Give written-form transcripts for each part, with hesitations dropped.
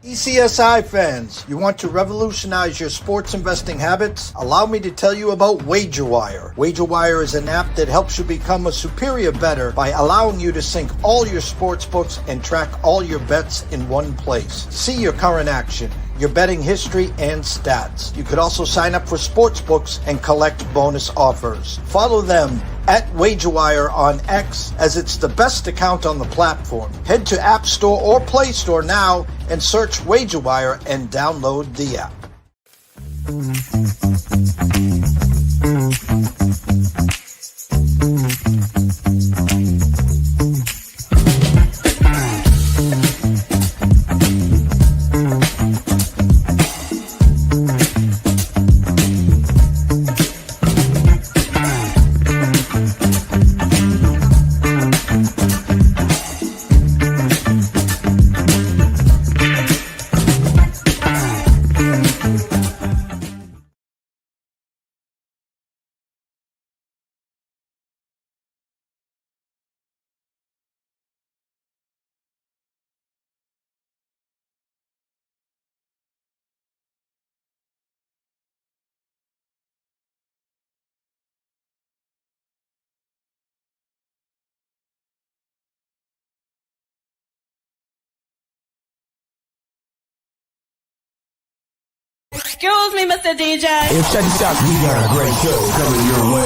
ECSI fans, you want to revolutionize your sports investing habits? Allow me to tell you about WagerWire. WagerWire is an app that helps you become a superior bettor by allowing you to sync all your sports books and track all your bets in one place. See your current action, your betting history, and stats. You could also sign up for sports books and collect bonus offers. Follow them at WagerWire on X, as it's the best account on the platform. Head to App Store or Play Store now and search WagerWire and download the app. Excuse me, Mr. DJ. Hey, check this out. We got a great show coming your way.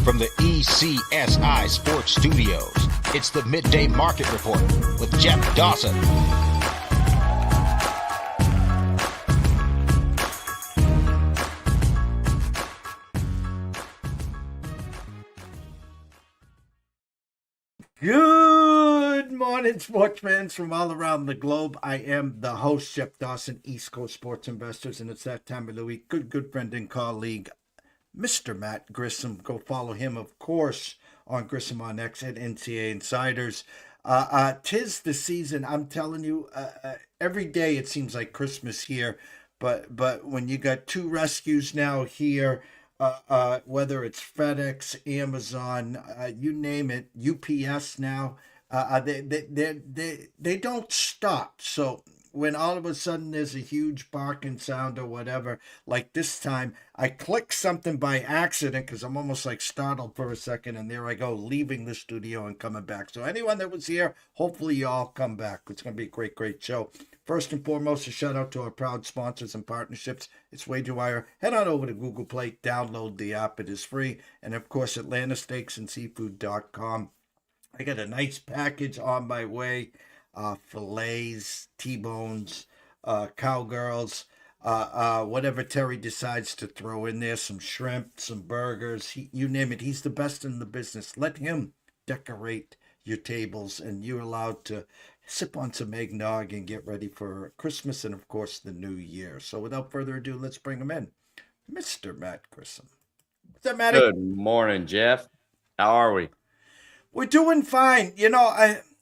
From the ECSI Sports Studios, it's the Midday Market Report with Jeff Dawson. Good morning, sports fans from all around the globe. I am the host, Jeff Dawson, East Coast Sports Investors, and it's that time of the week. Good friend and colleague, Mr. Matt Grissom. Go follow him, of course, on Grissom on X at NCAA Insiders. Tis the season. I'm telling you, every day it seems like Christmas here, but when you got two rescues now here, whether it's FedEx, Amazon, you name it, UPS now, they don't stop. So when all of a sudden there's a huge barking sound or whatever, like this time, I clicked something by accident because I'm almost like startled for a second, and there I go, leaving the studio and coming back. So anyone that was here, hopefully you all come back. It's going to be a great show. First and foremost, a shout out to our proud sponsors and partnerships. It's WagerWire. Head on over to Google Play, download the app. It is free. And of course, AtlantaSteaksAndSeafood.com. I got a nice package on my way. Fillets, T-bones, cowgirls, whatever Terry decides to throw in there, some shrimp, some burgers, you name it. He's the best in the business. Let him decorate your tables, and you're allowed to sip on some eggnog and get ready for Christmas and, of course, the new year. So without further ado, let's bring him in. Mr. Matt Grissom. What's up, Matty? Good morning, Jeff. How are we? We're doing fine. You know,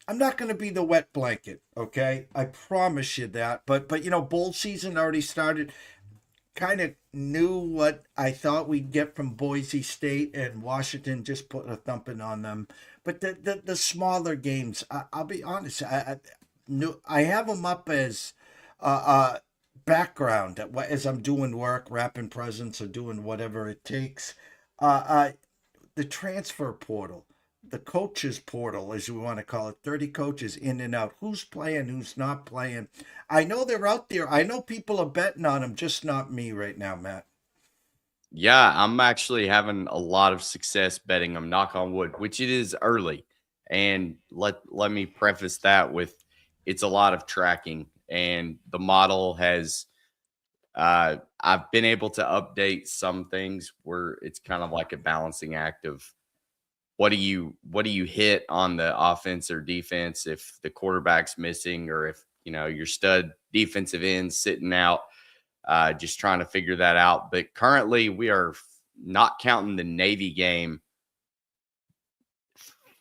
I'm not going to be the wet blanket, okay? I promise you that. But you know, bowl season already started. Kind of knew what I thought we'd get from Boise State, and Washington just put a thumping on them. But the smaller games, I'll be honest, I have them up as background as I'm doing work, wrapping presents, or doing whatever it takes. The transfer portal, the coaches portal, as we want to call it, 30 coaches in and out. Who's playing, who's not playing. I know they're out there. I know people are betting on them, just not me right now, Matt. Yeah, I'm actually having a lot of success betting them, knock on wood, which it is early. And let me preface that with it's a lot of tracking. And the model has I've been able to update some things where it's kind of like a balancing act of what do you hit on the offense or defense if the quarterback's missing, or if your stud defensive end sitting out, just trying to figure that out. But currently we are not counting the Navy game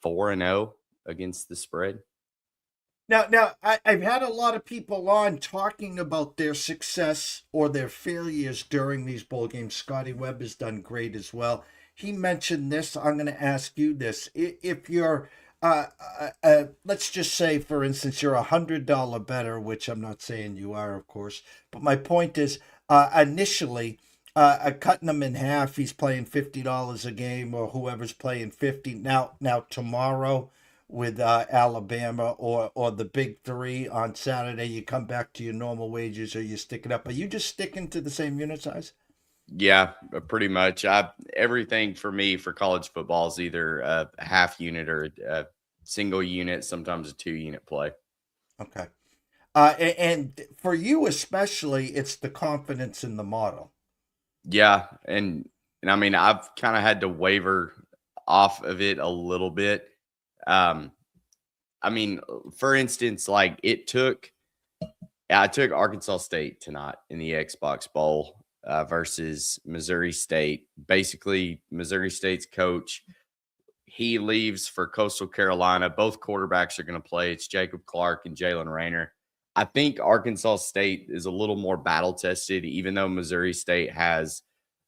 4-0 against the spread. Now, I've had a lot of people on talking about their success or their failures during these bowl games. Scotty Webb has done great as well. he mentioned this. I'm going to ask you this. If you're, let's just say, for instance, you're $100 better, which I'm not saying you are, of course. But my point is, initially, cutting him in half, he's playing $50 a game, or whoever's playing 50. Now tomorrow with Alabama or the big three on Saturday, you come back to your normal wages, or you stick it up. Are you just sticking to the same unit size? Yeah, pretty much. Everything for me for college football is either a half unit or a single unit, sometimes a 2 unit play. Okay. And for you especially, it's the confidence in the model. Yeah, and I mean, I've kind of had to waver off of it a little bit. Um, I mean, for instance, like I took Arkansas State tonight in the Xbox Bowl versus Missouri State. Basically, Missouri State's coach, he leaves for Coastal Carolina. Both quarterbacks are going to play. It's Jacob Clark and Jalen Rayner. I think Arkansas State is a little more battle tested, even though Missouri State has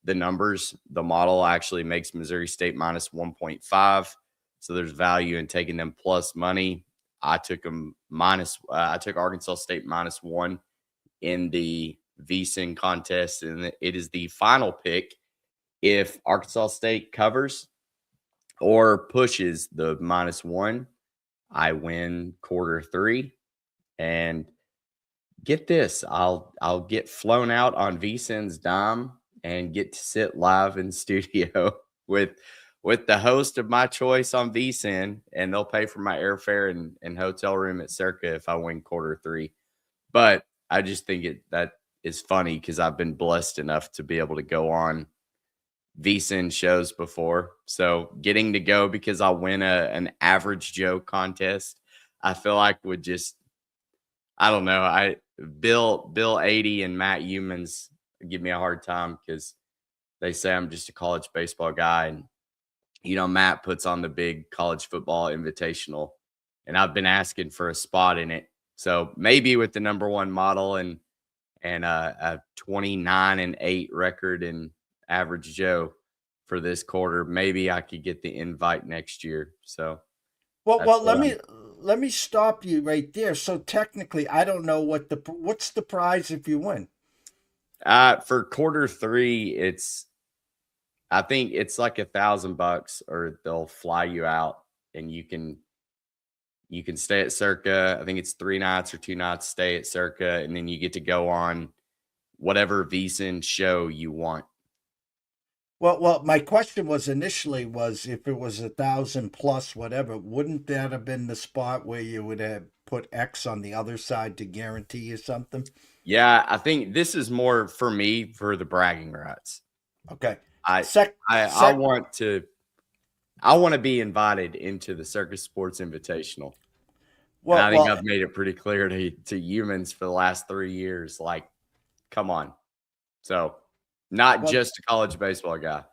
the numbers. The model actually makes Missouri State minus 1.5. So there's value in taking them plus money. I took them I took Arkansas State -1 in the VSiN contest, and it is the final pick. If Arkansas State covers or pushes the -1, I win quarter 3. And get this, I'll get flown out on VSiN's dime and get to sit live in studio with the host of my choice on VSiN, and they'll pay for my airfare and hotel room at Circa if I win quarter 3. But I just think that is funny because I've been blessed enough to be able to go on VSiN shows before. So getting to go because I win an average Joe contest, I feel like would just, I don't know. Bill 80 and Matt Humans give me a hard time because they say I'm just a college baseball guy. And, Matt puts on the big college football invitational, and I've been asking for a spot in it. So maybe with the #1 model and a 29-8 record in average Joe for this quarter, maybe I could get the invite next year. So, Well, let me stop you right there. So technically, I don't know what's the prize if you win. For quarter 3, I think it's like $1,000, or they'll fly you out, and you can stay at Circa. I think it's 3 nights or 2 nights stay at Circa, and then you get to go on whatever VSiN show you want. Well, my question was initially was if it was 1,000 plus whatever, wouldn't that have been the spot where you would have put X on the other side to guarantee you something? Yeah, I think this is more for me for the bragging rights. Okay. I want to be invited into the Circus Sports Invitational. Well, and I think I've made it pretty clear to humans for the last 3 years. Like, come on. So, not just a college baseball guy.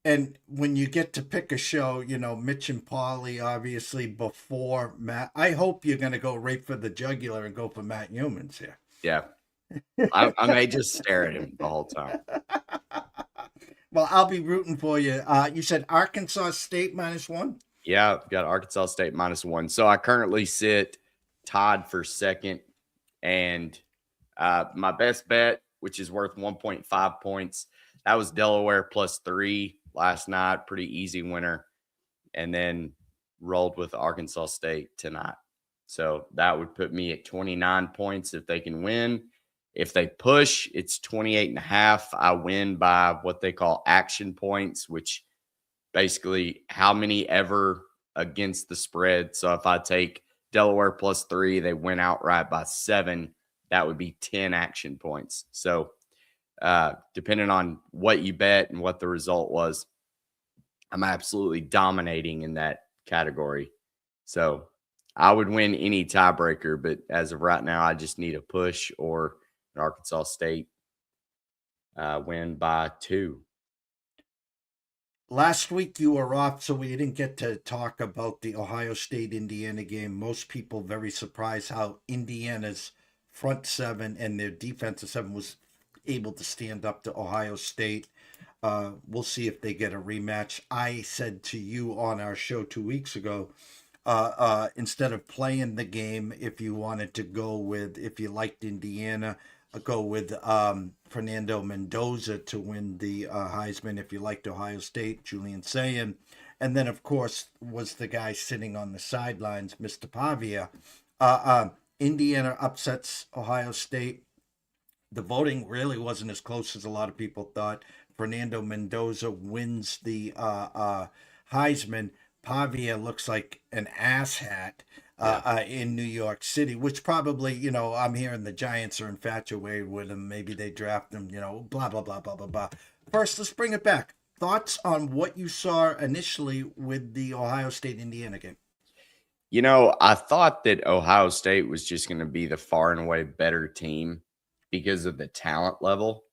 And when you get to pick a show, Mitch and Paulie, obviously, before Matt, I hope you're going to go right for the jugular and go for Matt Humans here. Yeah. I may just stare at him the whole time. Well, I'll be rooting for you. You said Arkansas State -1? Yeah, I've got Arkansas State -1. So I currently sit tied for second. And my best bet, which is worth 1.5 points, that was Delaware +3 last night. Pretty easy winner. And then rolled with Arkansas State tonight. So that would put me at 29 points if they can win. If they push, it's 28.5. I win by what they call action points, which basically how many ever against the spread. So if I take Delaware +3, they win outright by 7. That would be 10 action points. So depending on what you bet and what the result was, I'm absolutely dominating in that category. So I would win any tiebreaker, but as of right now, I just need a push or an Arkansas State win by 2. Last week you were off, so we didn't get to talk about the Ohio State-Indiana game. Most people very surprised how Indiana's front seven and their defensive seven was able to stand up to Ohio State. We'll see if they get a rematch. I said to you on our show 2 weeks ago, instead of playing the game, if you wanted to go with, if you liked Indiana, go with Fernando Mendoza to win the Heisman. If you liked Ohio State, Julian Sayin. And then, of course, was the guy sitting on the sidelines, Mr. Pavia. Indiana upsets Ohio State. The voting really wasn't as close as a lot of people thought. Fernando Mendoza wins the Heisman. Pavia looks like an asshat in New York City, which probably, I'm hearing the Giants are infatuated with him. Maybe they draft him, blah, blah, blah, blah, blah, blah. First, let's bring it back. Thoughts on what you saw initially with the Ohio State-Indiana game? I thought that Ohio State was just going to be the far and away better team because of the talent level.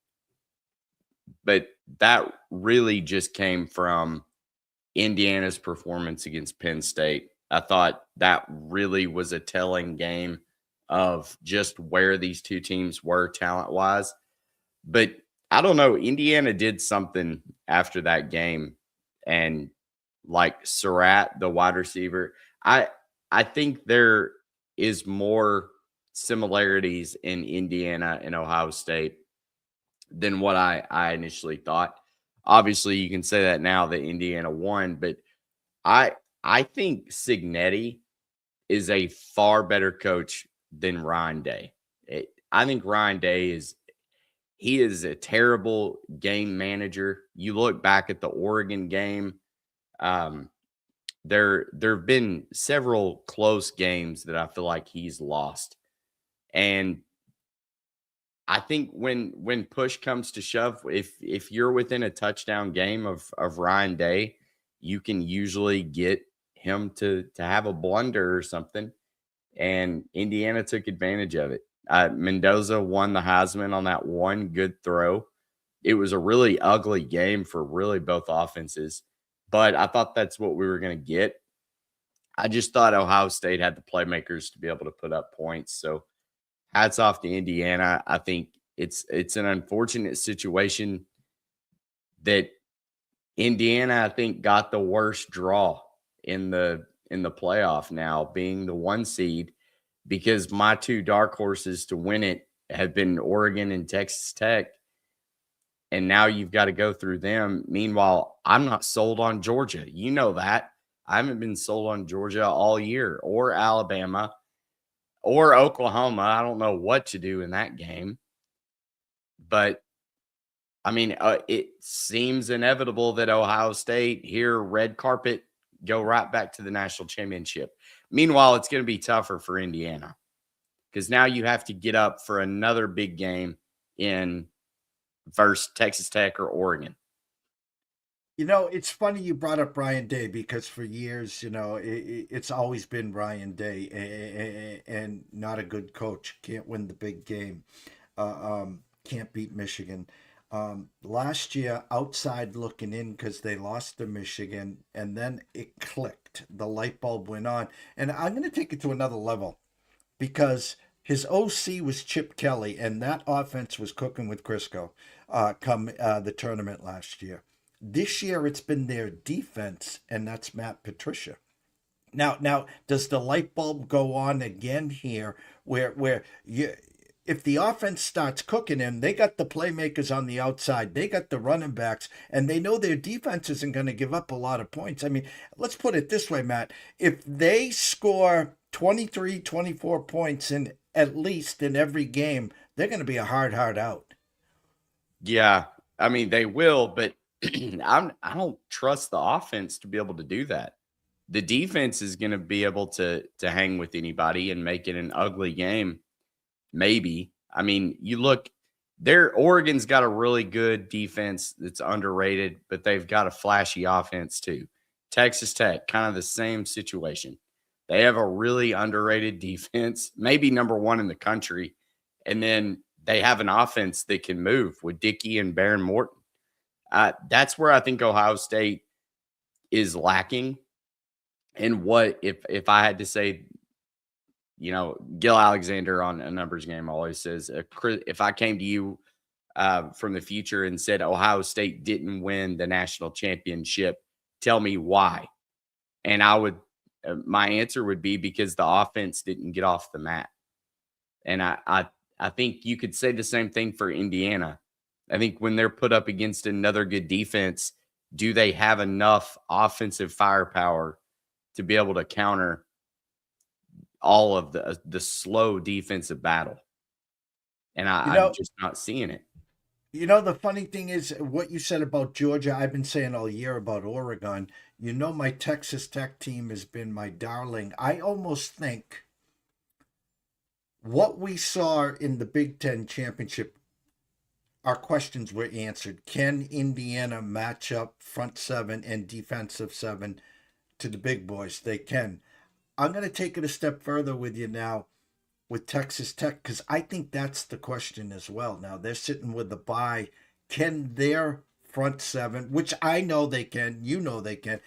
But that really just came from Indiana's performance against Penn State. I thought that really was a telling game of just where these two teams were talent-wise. But I don't know. Indiana did something after that game. And like Surratt, the wide receiver, I think there is more similarities in Indiana and Ohio State than what I initially thought. Obviously, you can say that now that Indiana won, but I think Cignetti is a far better coach than Ryan Day. I think Ryan Day is a terrible game manager. You look back at the Oregon game, there have been several close games that I feel like he's lost. And I think when push comes to shove, if you're within a touchdown game of Ryan Day, you can usually get him to have a blunder or something. And Indiana took advantage of it. Mendoza won the Heisman on that one good throw. It was a really ugly game for really both offenses, but I thought that's what we were going to get. I just thought Ohio State had the playmakers to be able to put up points. So hats off to Indiana. I think it's an unfortunate situation that Indiana, I think, got the worst draw in the playoff now, being the 1 seed, because my two dark horses to win it have been Oregon and Texas Tech. And now you've got to go through them. Meanwhile, I'm not sold on Georgia. You know that. I haven't been sold on Georgia all year, or Alabama, or Oklahoma. I don't know what to do in that game. But, I mean, it seems inevitable that Ohio State here, red carpet, go right back to the national championship. Meanwhile, it's going to be tougher for Indiana because now you have to get up for another big game in versus Texas Tech or Oregon. It's funny you brought up Ryan Day because for years, it's always been Ryan Day and not a good coach. Can't win the big game. Can't beat Michigan. Last year, outside looking in because they lost to Michigan, and then it clicked. The light bulb went on. And I'm going to take it to another level because his OC was Chip Kelly, and that offense was cooking with Crisco come the tournament last year. This year, it's been their defense, and that's Matt Patricia. Now, does the light bulb go on again here where if the offense starts cooking him, they got the playmakers on the outside, they got the running backs, and they know their defense isn't going to give up a lot of points. I mean, let's put it this way, Matt. If they score 23, 24 points in at least in every game, they're going to be a hard out. Yeah, I mean, they will, but I don't trust the offense to be able to do that. The defense is going to be able to hang with anybody and make it an ugly game. Maybe. I mean, you look there, Oregon's got a really good defense that's underrated, but they've got a flashy offense too. Texas Tech, kind of the same situation. They have a really underrated defense, maybe number 1 in the country. And then they have an offense that can move with Dickey and Baron Morton. That's where I think Ohio State is lacking. And what if I had to say, Gil Alexander on a numbers game always says, if I came to you from the future and said Ohio State didn't win the national championship, tell me why. And I would, my answer would be because the offense didn't get off the mat. And I think you could say the same thing for Indiana. I think when they're put up against another good defense, do they have enough offensive firepower to be able to counter all of the slow defensive battle? And I'm just not seeing it. You know, the funny thing is what you said about Georgia, I've been saying all year about Oregon. You know, my Texas Tech team has been my darling. I almost think what we saw in the Big Ten championship, our questions were answered. Can Indiana match up front seven and defensive seven to the big boys? They can. I'm going to take it a step further with you now with Texas Tech, because I think that's the question as well. Now, they're sitting with the bye. Can their front seven, which I know they can, you know they can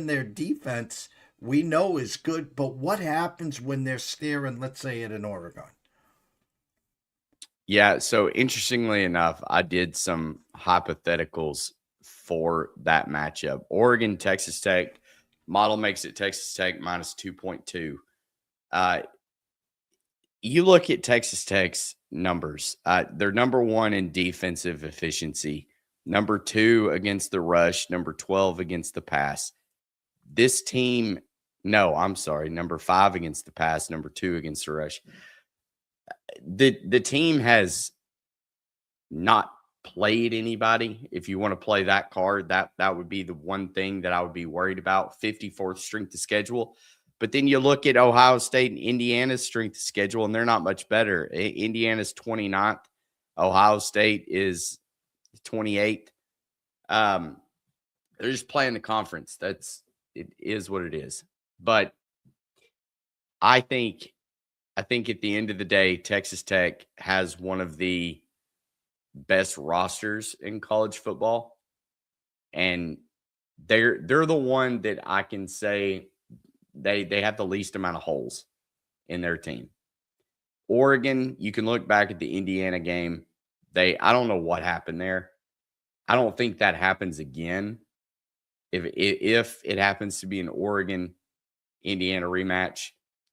their defense, we know is good, but what happens when they're staring, let's say, at an Oregon? Yeah, so interestingly enough, I did some hypotheticals for that matchup. Oregon, Texas Tech, model makes it Texas Tech minus 2.2. You look at Texas Tech's numbers. They're number one in defensive efficiency, number 2 against the rush, number 12 against the pass. This team, number 5 against the pass, number 2 against the rush. The team has not played anybody. If you want to play that card, that would be the one thing that I would be worried about. 54th strength of schedule. But then you look at Ohio State and Indiana's strength of schedule, and they're not much better. Indiana's 29th. Ohio State is 28th. They're just playing the conference. It is what it is. But I think at the end of the day, Texas Tech has one of the best rosters in college football. And they're the one that I can say they have the least amount of holes in their team. Oregon, you can look back at the Indiana game. I don't know what happened there. I don't think that happens again. If it happens to be an Oregon Indiana rematch,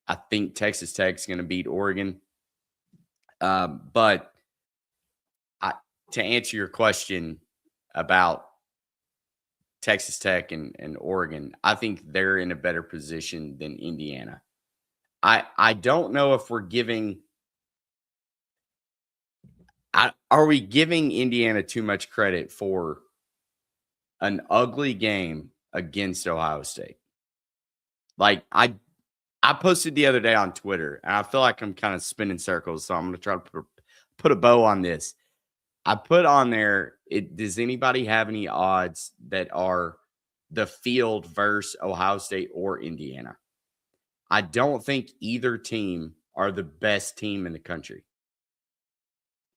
I think Texas Tech's going to beat Oregon. But to answer your question about Texas Tech and Oregon, I think they're in a better position than Indiana. I don't know if we're giving are we giving Indiana too much credit for an ugly game against Ohio State? Like I posted the other day on Twitter, and I feel like I'm kind of spinning circles, so I'm going to try to put a bow on this. I put on there, does anybody have any odds that are the field versus Ohio State or Indiana? I don't think either team are the best team in the country.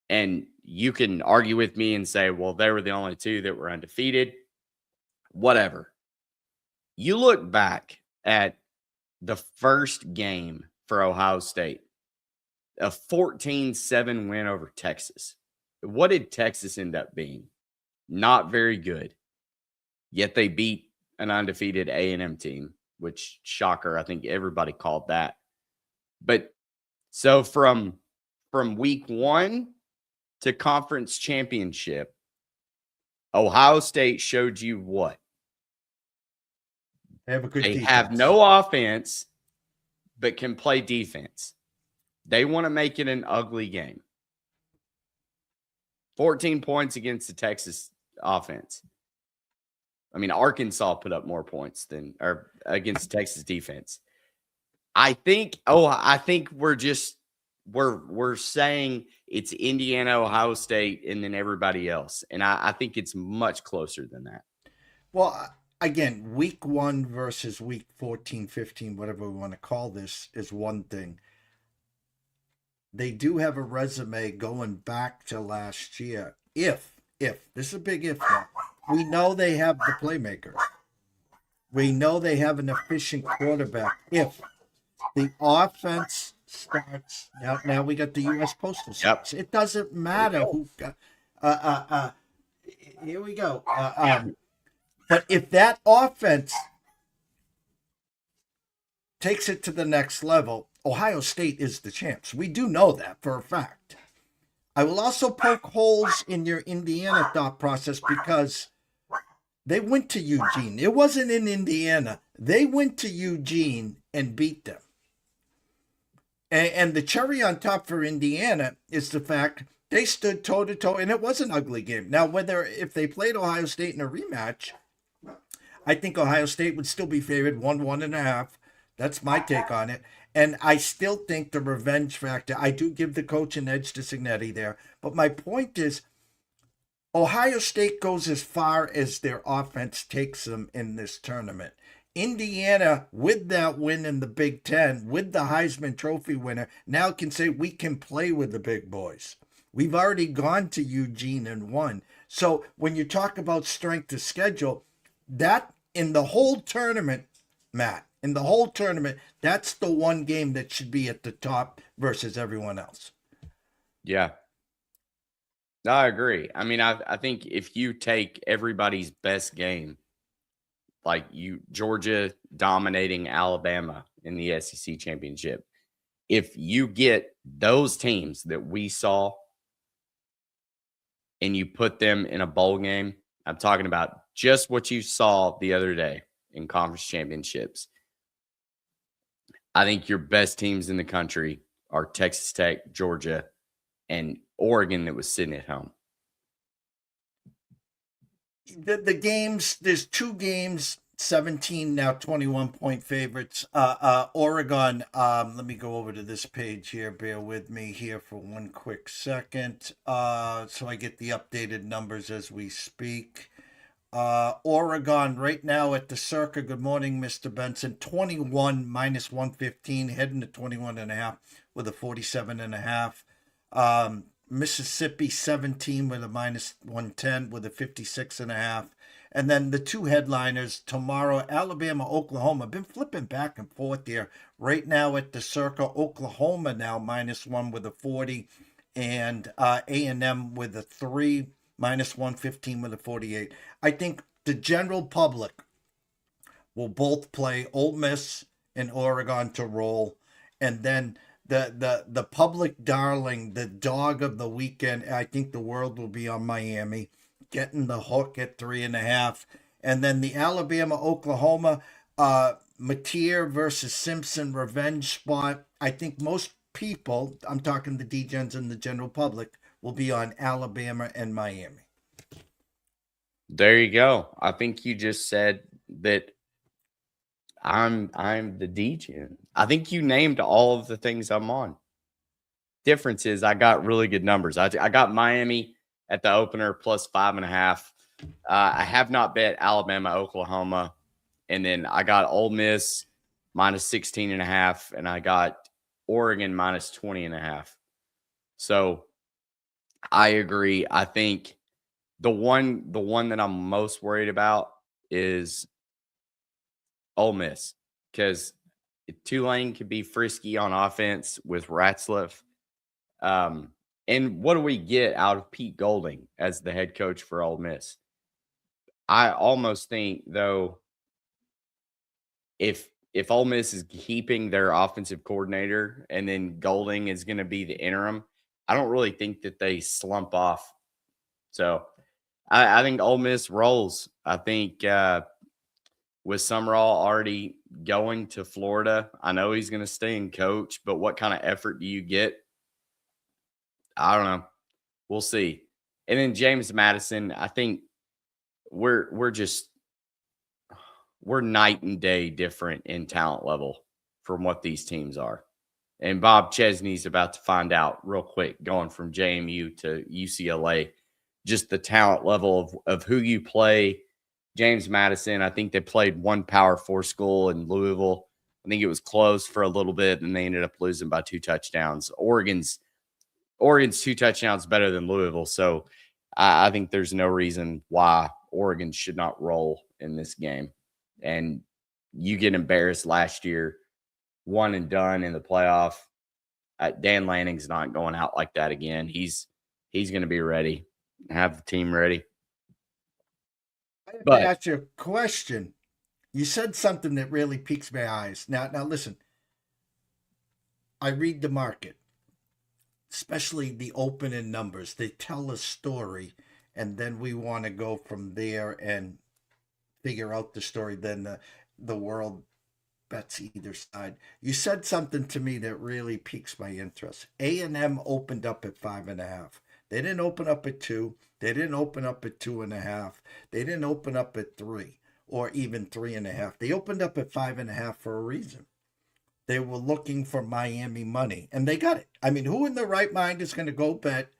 And you can argue with me and say, well, they were the only two that were undefeated. Whatever. You look back at the first game for Ohio State, a 14-7 win over Texas. What did Texas end up being? Not very good. Yet they beat an undefeated A&M team, which, shocker, I think everybody called that. But so from week 1 to conference championship, Ohio State showed you what? They have a good They defense. have no offense, but can play defense. They want to make it an ugly game. 14 points against the Texas offense. I mean, Arkansas put up more points or against Texas defense. I think we're saying it's Indiana, Ohio State, and then everybody else. And I think it's much closer than that. Well, again, week 1 versus week 14, 15, whatever we want to call this, is one thing. They do have a resume going back to last year. If this is a big if now. We know they have the playmakers. We know they have an efficient quarterback. If the offense starts, now we got the U.S. Postal Service. Yep. It doesn't matter who got. Here we go. But if that offense takes it to the next level, Ohio State is the champs. We do know that for a fact. I will also poke holes in your Indiana thought process because they went to Eugene. It wasn't in Indiana. They went to Eugene and beat them. And the cherry on top for Indiana is the fact they stood toe-to-toe, and it was an ugly game. Now, if they played Ohio State in a rematch, I think Ohio State would still be favored 1.5. That's my take on it. And I still think the revenge factor, I do give the coach an edge to Signetti there. But my point is, Ohio State goes as far as their offense takes them in this tournament. Indiana, with that win in the Big Ten, with the Heisman Trophy winner, now can say we can play with the big boys. We've already gone to Eugene and won. So when you talk about strength of schedule, that in the whole tournament, Matt, in the whole tournament, that's the one game that should be at the top versus everyone else. Yeah. No, I agree. I mean, I think if you take everybody's best game, like Georgia dominating Alabama in the SEC championship, if you get those teams that we saw and you put them in a bowl game, I'm talking about just what you saw the other day in conference championships. I think your best teams in the country are Texas Tech, Georgia, and Oregon that was sitting at home. The games, there's 2 games, 17 now 21-point favorites. Oregon, let me go over to this page here. Bear with me here for one quick second. So I get the updated numbers as we speak. Oregon right now at the Circa. Good morning, Mr. Benson. 21 minus 115, heading to 21.5 with a 47.5. Mississippi 17 with a minus 110 with a 56.5. And then the 2 headliners tomorrow, Alabama, Oklahoma. Been flipping back and forth here. Right now at the Circa, Oklahoma now -1 with a 40, and A&M with a 3, minus 115 with a 48. I think the general public will both play Ole Miss and Oregon to roll, and then the public darling, the dog of the weekend, I think the world will be on Miami, getting the hook at 3.5. And then the Alabama-Oklahoma, Mateer versus Simpson revenge spot. I think most people, I'm talking the D-Gens and the general public, will be on Alabama and Miami. There you go. I think you just said that I'm the D-Gen. I think you named all of the things I'm on. Difference is I got really good numbers. I got Miami at the opener plus 5.5. I have not bet Alabama, Oklahoma. And then I got Ole Miss minus 16.5. And I got Oregon minus 20.5. So I agree. I think the one that I'm most worried about is Ole Miss, because Tulane could be frisky on offense with Ratzlaff. And what do we get out of Pete Golding as the head coach for Ole Miss? I almost think, though, if Ole Miss is keeping their offensive coordinator and then Golding is going to be the interim, I don't really think that they slump off. So I think Ole Miss rolls. I think with Summerall already going to Florida, I know he's going to stay and coach, but what kind of effort do you get? I don't know. We'll see. And then James Madison, I think we're night and day different in talent level from what these teams are. And Bob Chesney's about to find out real quick, going from JMU to UCLA, just the talent level of who you play. James Madison, I think they played one Power 4 school in Louisville. I think it was close for a little bit, and they ended up losing by 2 touchdowns. Oregon's 2 touchdowns better than Louisville, so I think there's no reason why Oregon should not roll in this game. And you get embarrassed last year, one and done in the playoff. Dan Lanning's not going out like that again. He's going to be ready. have the team ready. I have But to ask you a question. You said something that really piques my eyes. Now listen. I read the market, especially the opening numbers. They tell a story, and then we want to go from there and figure out the story. Then the world bets either side. You said something to me that really piques my interest. A&M opened up at 5.5. They didn't open up at 2. They didn't open up at 2.5. They didn't open up at 3 or even 3.5. They opened up at 5.5 for a reason. They were looking for Miami money, and they got it. I mean, who in their right mind is going to go bet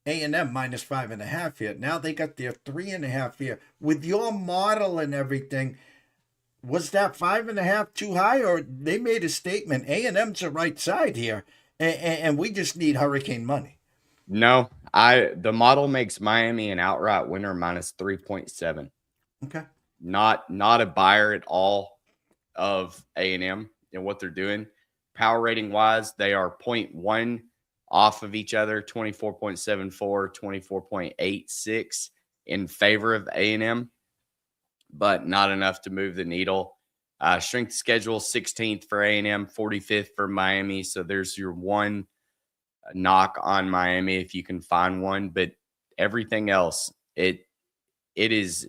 A&M minus 5.5 here? Now they got their 3.5 here. With your model and everything, was that 5.5 too high, or they made a statement? A&M's the right side here, and we just need hurricane money. no, the model makes Miami an outright winner minus 3.7. Okay. Not a buyer at all of A&M and what they're doing. Power rating wise, they are 0.1 off of each other, 24.74, 24.86 in favor of A&M, but not enough to move the needle. Strength of schedule, 16th for A&M, 45th for Miami. So there's your one knock on Miami if you can find one. But everything else, it is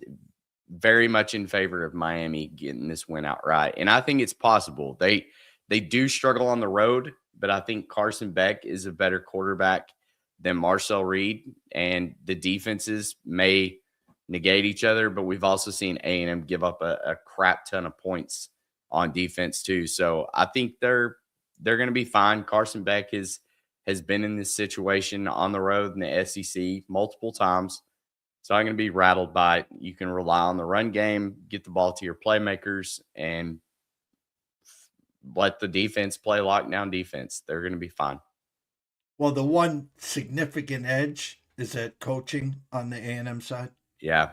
very much in favor of Miami getting this win outright. And I think it's possible. They do struggle on the road, but I think Carson Beck is a better quarterback than Marcel Reed, and the defenses may negate each other, but we've also seen A&M give up a crap ton of points on defense too. So I think they're going to be fine. Carson Beck has been in this situation on the road in the SEC multiple times. So I'm going to be rattled by it. You can rely on the run game, get the ball to your playmakers, and let the defense play lockdown defense. They're going to be fine. Well, the one significant edge is that coaching on the A&M side. Yeah.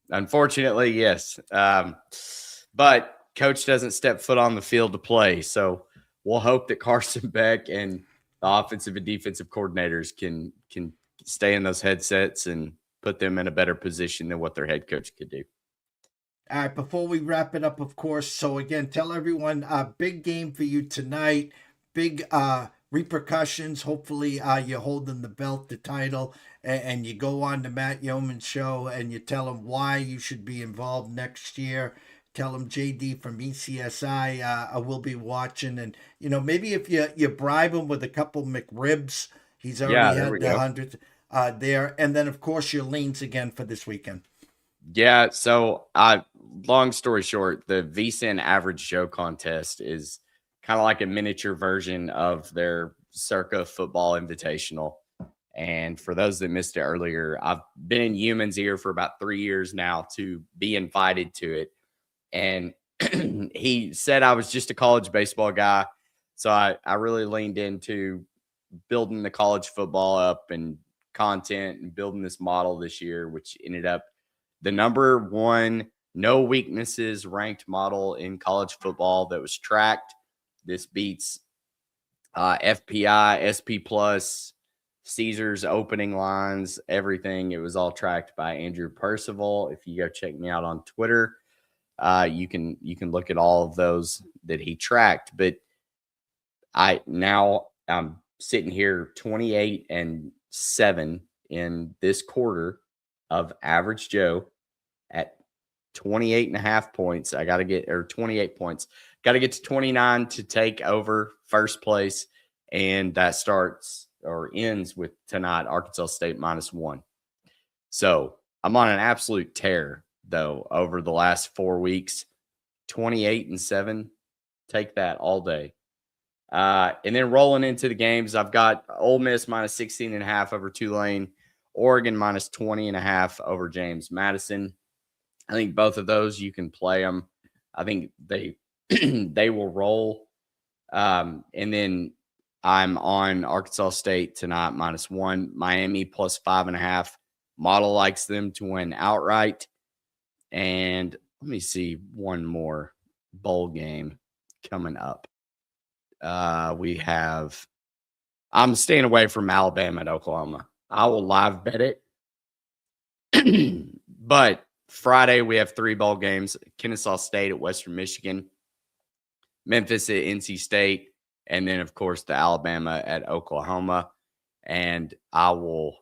Unfortunately, yes. But coach doesn't step foot on the field to play. So we'll hope that Carson Beck and the offensive and defensive coordinators can stay in those headsets and put them in a better position than what their head coach could do. All right, before we wrap it up, of course, so again, tell everyone, big game for you tonight, big repercussions. Hopefully you're holding the belt, the title, and you go on to Matt Yeoman's show and you tell him why you should be involved next year. Tell him JD from ECSI I will be watching. And, maybe if you bribe him with a couple McRibs, he's already had the 100 there. And then, of course, your leans again for this weekend. Yeah, so long story short, the VSiN Average Joe contest is kind of like a miniature version of their Circa Football Invitational. And for those that missed it earlier, I've been in Human's ear for about 3 years now to be invited to it. And he said I was just a college baseball guy. So I really leaned into building the college football up and content and building this model this year, which ended up the number one no weaknesses ranked model in college football that was tracked. This beats FPI, SP Plus, Caesars opening lines, everything. It was all tracked by Andrew Percival. If you go check me out on Twitter, you can look at all of those that he tracked. But I'm sitting here 28-7 in this quarter of Average Joe at 28.5 points. I got to get, or 28 points. Got to get to 29 to take over first place. And that starts or ends with tonight, Arkansas State -1. So I'm on an absolute tear, though, over the last 4 weeks. 28-7. Take that all day. And then rolling into the games, I've got Ole Miss -16.5 over Tulane, Oregon -20.5 over James Madison. I think both of those you can play them. I think they they will roll. And then I'm on Arkansas State tonight -1, Miami +5.5. Model likes them to win outright. And let me see one more bowl game coming up. I'm staying away from Alabama and Oklahoma. I will live bet it, But Friday, we have 3 bowl games: Kennesaw State at Western Michigan, Memphis at NC State, and then, of course, the Alabama at Oklahoma. And I will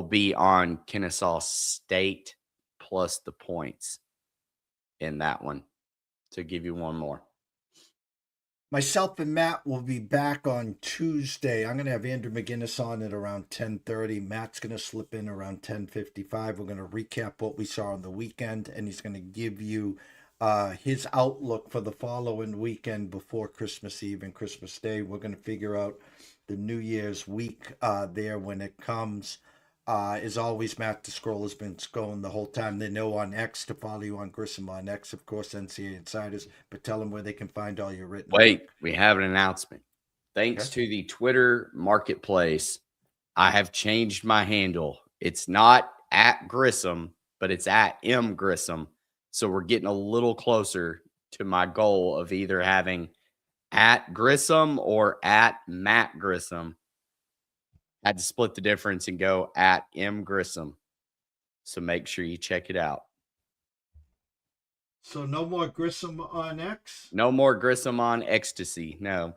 be on Kennesaw State plus the points in that one to give you one more. Myself and Matt will be back on Tuesday. I'm going to have Andrew McGinnis on at around 10:30. Matt's going to slip in around 10:55. We're going to recap what we saw on the weekend, and he's going to give you his outlook for the following weekend before Christmas Eve and Christmas Day. We're going to figure out the New Year's week there when it comes. As always, Matt, the scroll has been scrolling the whole time. They know on X to follow you on Grissom on X, of course, NCAA Insiders, but tell them where they can find all your written Wait, work. we have an announcement. Thanks to the Twitter marketplace, I have changed my handle. It's not at Grissom, but it's at M Grissom. So we're getting a little closer to my goal of either having at Grissom or at Matt Grissom. I had to split the difference and go at M Grissom. So make sure you check it out. So no more Grissom on X? No more Grissom on ecstasy. No.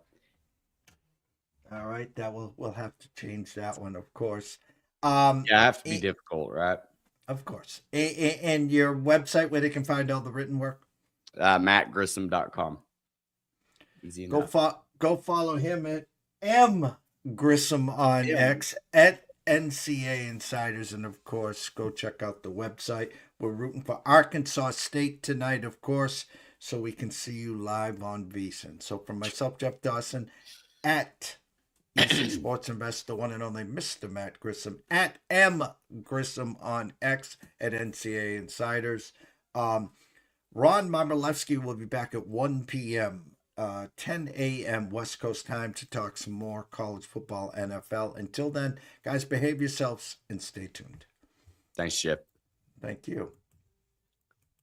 All right, that we'll have to change that one, of course. Yeah, I have to be difficult, right? Of course. And your website where they can find all the written work? MattGrissom.com. Easy enough. Go follow him at M Grissom on X, at NCAA Insiders, and of course, go check out the website. We're rooting for Arkansas State tonight, of course, so we can see you live on VSiN. So from myself, Jeff Dawson, at EC Sports Investor, one and only Mr. Matt Grissom, at M Grissom on X, at NCAA Insiders. Ron Marmolewski will be back at 1 p.m. 10 a.m. West Coast time to talk some more college football, NFL. Until then, guys, behave yourselves and stay tuned. Thanks, Chip. Thank you.